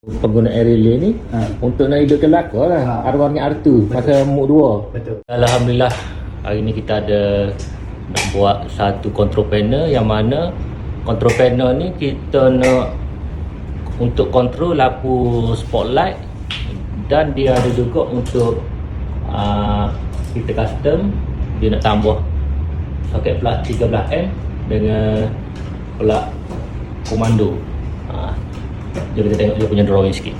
Penggunaan relay ni untuk nak hidupkan belakang lah, arwah dengan R2 masa mode 2. Betul. Alhamdulillah, hari ni kita ada nak buat satu control panel, yang mana control panel ni kita nak untuk control lampu spotlight, dan dia ada juga untuk kita custom, dia nak tambah soket plug 13A dengan plug komando. Jom kita tengok dia punya drawing sikit.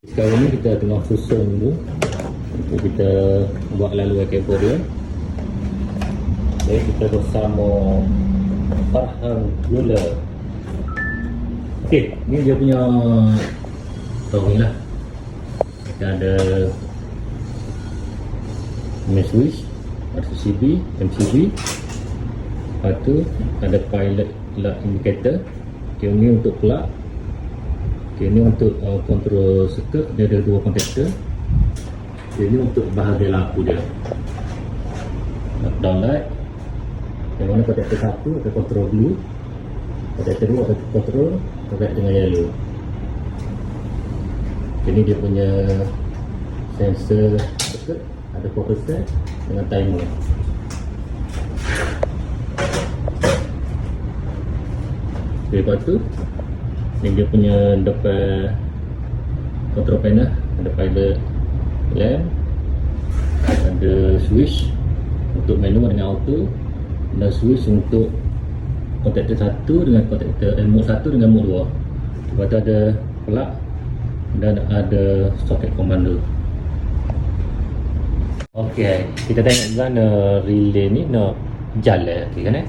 Sekarang ni kita tengah susun dulu untuk kita buat laluan kabel dia. Okay, kita bersama Farhan Gula. Okay, ni dia punya drawing lah. Kita ada main switch, RCB, MCB, lepas tu ada pilot light indicator. Okay, ni untuk plug. Okay, ini untuk kontrol circuit, dia ada dua kontaktor. Okay, ini untuk bahagian lampu dia, downlight. Yang mana kontaktor satu ada kontrol blue, kontaktor dua ada kontrol red dengan yellow. Okay, ini dia punya sensor circuit, ada power set dengan timer. Okay, lepas tu ni dia punya depan control panel, ada pilot lamp, ada switch untuk manual dengan auto, dan switch untuk kontaktor 1 dengan kontaktor mode 1 dengan mode 2. Lepas tu ada plug dan ada soket komando. Okey, kita tengok mana relay ni nak jalan, okey kan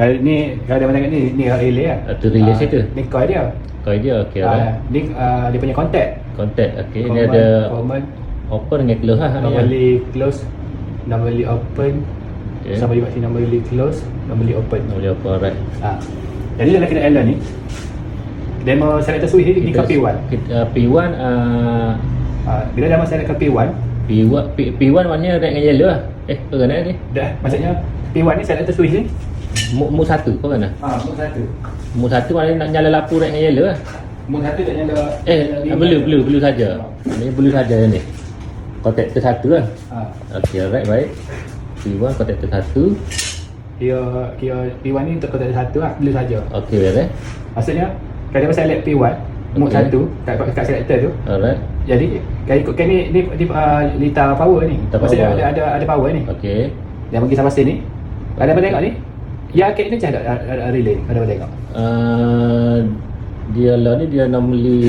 Kalau ni, kalau dia tengok ni relay lah. Itu relay situ. Ni coil dia. Coil dia, okey lah. Ni dia punya contact. Contact, okey. Ini ada common, open dengan close lah. normally close, normally open. Okay. Sama juga sini normally close, normally open. Boleh open, right. Jadi dalam kita Allen ni, demo selector switch ni kat P1. P1 Bila dah select ke P1, P1 maknanya red dengan yellow lah. Apa kan ni? dah maksudnya P1 ni selector switch ni. Mode 1 apa kan? Mode 1. Mode 1 maknanya nak nyala lampu red dengan yellow lah. Mode 1 tak nyala. Blue saja. Ini blue saja ni. Kontaktor 1 lah. Okey, alright, baik. P1 kontaktor 1. Kira P1 ni untuk kontaktor 1 lah, blue saja. Okey, beres. Maksudnya kalau dia select P1 mode 1 kat selector tu. Alright. Jadi kalau ikutkan ni litar power ni. Maksudnya ada power ni. Okey. Yang bagi sampai sini. Ada apa tengok ni? Ya, kek ni macam ada relay ni. Ada apa tengok? Dia lah ni dia normally